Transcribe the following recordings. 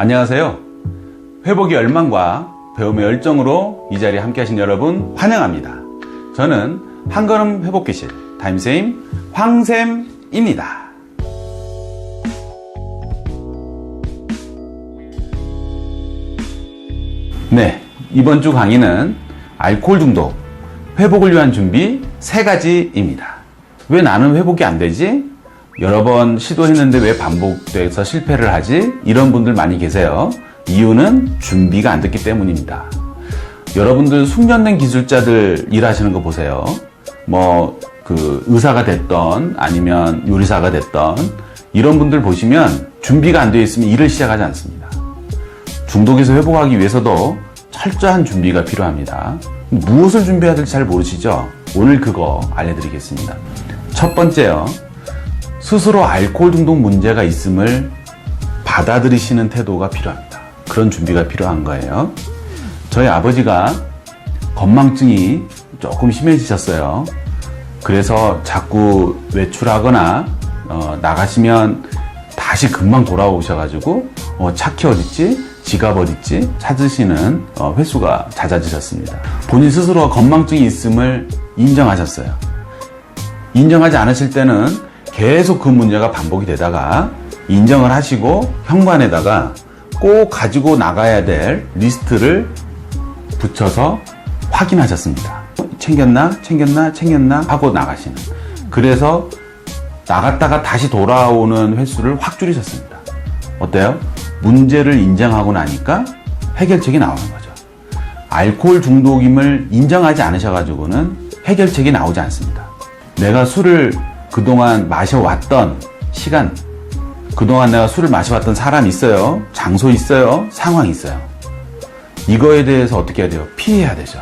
안녕하세요. 회복의 열망과 배움의 열정으로 이 자리에 함께 하신 여러분 환영합니다. 저는 한걸음 회복기실 타임쌤 황쌤입니다. 네, 이번 주 강의는 알코올 중독 회복을 위한 준비 3가지입니다. 왜 나는 회복이 안 되지? 여러 번 시도했는데 왜 반복돼서 실패를 하지? 이런 분들 많이 계세요. 이유는 준비가 안 됐기 때문입니다. 여러분들 숙련된 기술자들 일하시는 거 보세요. 의사가 됐던 아니면 요리사가 됐던 이런 분들 보시면 준비가 안 되어 있으면 일을 시작하지 않습니다. 중독에서 회복하기 위해서도 철저한 준비가 필요합니다. 무엇을 준비해야 될지 잘 모르시죠? 오늘 그거 알려드리겠습니다. 첫 번째요. 스스로 알코올 중독 문제가 있음을 받아들이시는 태도가 필요합니다. 그런 준비가 필요한 거예요. 저희 아버지가 건망증이 조금 심해지셨어요. 그래서 자꾸 외출하거나 나가시면 다시 금방 돌아오셔가지고 차 키 어딨지? 지갑 어딨지? 찾으시는 횟수가 잦아지셨습니다. 본인 스스로가 건망증이 있음을 인정하셨어요. 인정하지 않으실 때는 계속 그 문제가 반복이 되다가 인정을 하시고 현관에다가 꼭 가지고 나가야 될 리스트를 붙여서 확인하셨습니다. 챙겼나 하고 나가시는. 그래서 나갔다가 다시 돌아오는 횟수를 확 줄이셨습니다. 어때요? 문제를 인정하고 나니까 해결책이 나오는 거죠. 알코올 중독임을 인정하지 않으셔가지고는 해결책이 나오지 않습니다. 내가 술을 그동안 마셔왔던 시간, 그동안 내가 술을 마셔왔던 사람 있어요. 장소 있어요. 상황 있어요. 이거에 대해서 어떻게 해야 돼요? 피해야 되죠.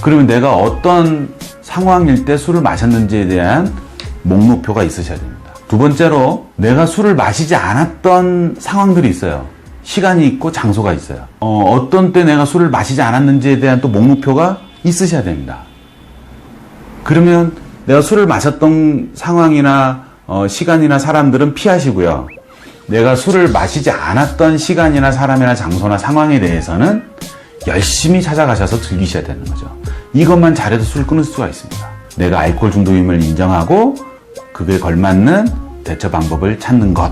그러면 내가 어떤 상황일 때 술을 마셨는지에 대한 목록표가 있으셔야 됩니다. 두 번째로 내가 술을 마시지 않았던 상황들이 있어요. 시간이 있고 장소가 있어요. 어떤 때 내가 술을 마시지 않았는지에 대한 또 목록표가 있으셔야 됩니다. 그러면 내가 술을 마셨던 상황이나 시간이나 사람들은 피하시고요. 내가 술을 마시지 않았던 시간이나 사람이나 장소나 상황에 대해서는 열심히 찾아가셔서 즐기셔야 되는 거죠. 이것만 잘해도 술을 끊을 수가 있습니다. 내가 알코올 중독임을 인정하고 그에 걸맞는 대처 방법을 찾는 것.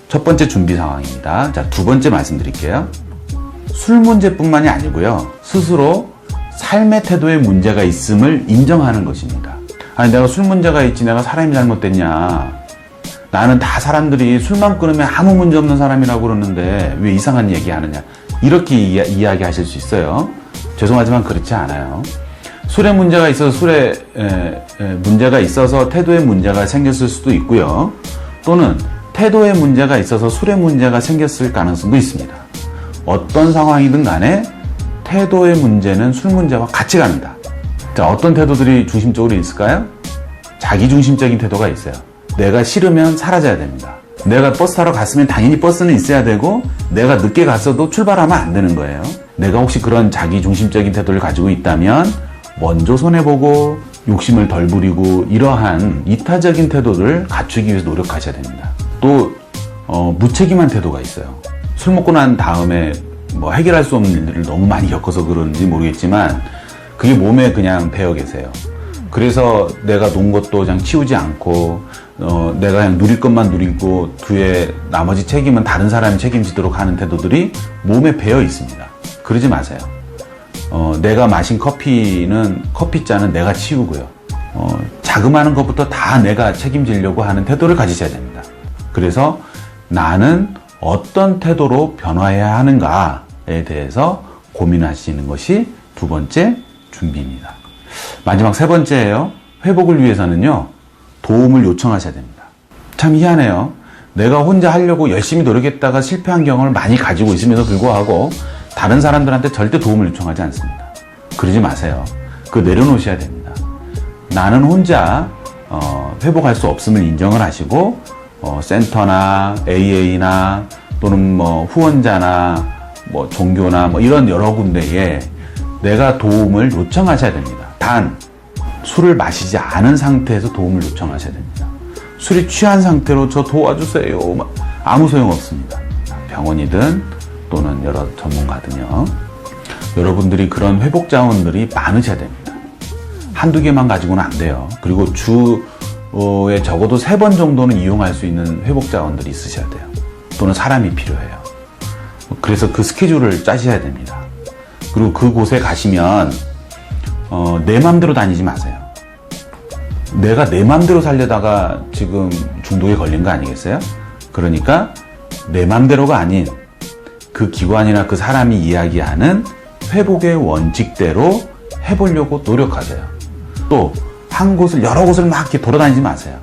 첫 번째 준비 상황입니다. 자, 두 번째 말씀드릴게요. 술 문제뿐만이 아니고요. 스스로 삶의 태도에 문제가 있음을 인정하는 것입니다. 아니, 내가 술 문제가 있지, 내가 사람이 잘못됐냐. 나는 다 사람들이 술만 끊으면 아무 문제 없는 사람이라고 그러는데 왜 이상한 얘기 하느냐. 이렇게 이야기하실 수 있어요. 죄송하지만 그렇지 않아요. 술에 문제가 있어서 문제가 있어서 태도에 문제가 생겼을 수도 있고요. 또는 태도에 문제가 있어서 술에 문제가 생겼을 가능성도 있습니다. 어떤 상황이든 간에 태도의 문제는 술 문제와 같이 갑니다. 자, 어떤 태도들이 중심적으로 있을까요? 자기중심적인 태도가 있어요. 내가 싫으면 사라져야 됩니다. 내가 버스 타러 갔으면 당연히 버스는 있어야 되고 내가 늦게 갔어도 출발하면 안 되는 거예요. 내가 혹시 그런 자기중심적인 태도를 가지고 있다면 먼저 손해보고 욕심을 덜 부리고 이러한 이타적인 태도를 갖추기 위해서 노력하셔야 됩니다. 또 무책임한 태도가 있어요. 술 먹고 난 다음에 해결할 수 없는 일들을 너무 많이 겪어서 그런지 모르겠지만 그게 몸에 그냥 배어 계세요. 그래서 내가 놓은 것도 그냥 치우지 않고 내가 그냥 누릴 것만 누리고 뒤에 나머지 책임은 다른 사람이 책임지도록 하는 태도들이 몸에 배어 있습니다. 그러지 마세요. 내가 마신 커피잔은 내가 치우고요. 자그마한 것부터 다 내가 책임지려고 하는 태도를 가지셔야 됩니다. 그래서 나는 어떤 태도로 변화해야 하는가에 대해서 고민하시는 것이 두 번째 준비입니다. 마지막 세 번째예요. 회복을 위해서는요, 도움을 요청하셔야 됩니다. 참 희한해요. 내가 혼자 하려고 열심히 노력했다가 실패한 경험을 많이 가지고 있음에도 불구하고 다른 사람들한테 절대 도움을 요청하지 않습니다. 그러지 마세요. 그거 내려놓으셔야 됩니다. 나는 혼자 회복할 수 없음을 인정을 하시고 센터나 AA나 또는 후원자나 종교나 이런 여러 군데에 내가 도움을 요청하셔야 됩니다. 단 술을 마시지 않은 상태에서 도움을 요청하셔야 됩니다. 술이 취한 상태로 저 도와주세요. 아무 소용 없습니다. 병원이든 또는 여러 전문가든요. 여러분들이 그런 회복 자원들이 많으셔야 됩니다. 한두 개만 가지고는 안 돼요. 그리고 주에 적어도 3번 정도는 이용할 수 있는 회복 자원들이 있으셔야 돼요. 또는 사람이 필요해요. 그래서 그 스케줄을 짜셔야 됩니다. 그리고 그곳에 가시면 내 맘대로 다니지 마세요. 내가 내 맘대로 살려다가 지금 중독에 걸린 거 아니겠어요? 그러니까 내 맘대로가 아닌 그 기관이나 그 사람이 이야기하는 회복의 원칙대로 해보려고 노력하세요. 또 한 곳을 여러 곳을 막 이렇게 돌아다니지 마세요.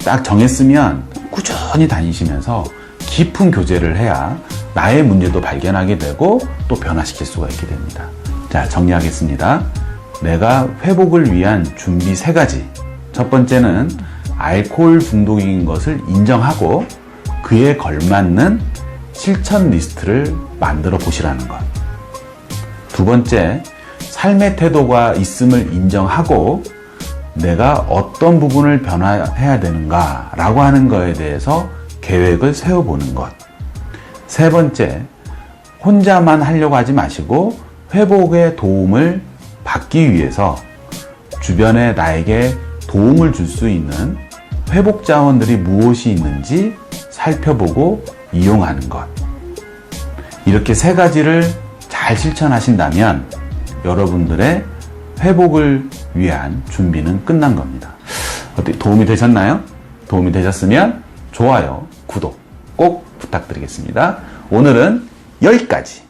딱 정했으면 꾸준히 다니시면서 깊은 교제를 해야 나의 문제도 발견하게 되고 또 변화시킬 수가 있게 됩니다. 자, 정리하겠습니다. 내가 회복을 위한 준비 3가지. 첫 번째는 알코올 중독인 것을 인정하고 그에 걸맞는 실천 리스트를 만들어 보시라는 것. 두 번째, 삶의 태도가 있음을 인정하고 내가 어떤 부분을 변화해야 되는가 라고 하는 것에 대해서 계획을 세워보는 것. 세 번째, 혼자만 하려고 하지 마시고 회복의 도움을 받기 위해서 주변에 나에게 도움을 줄 수 있는 회복 자원들이 무엇이 있는지 살펴보고 이용하는 것. 이렇게 3가지를 잘 실천하신다면 여러분들의 회복을 위한 준비는 끝난 겁니다. 어떻게 도움이 되셨나요? 도움이 되셨으면 좋아요, 구독 꼭 부탁드리겠습니다. 오늘은 여기까지.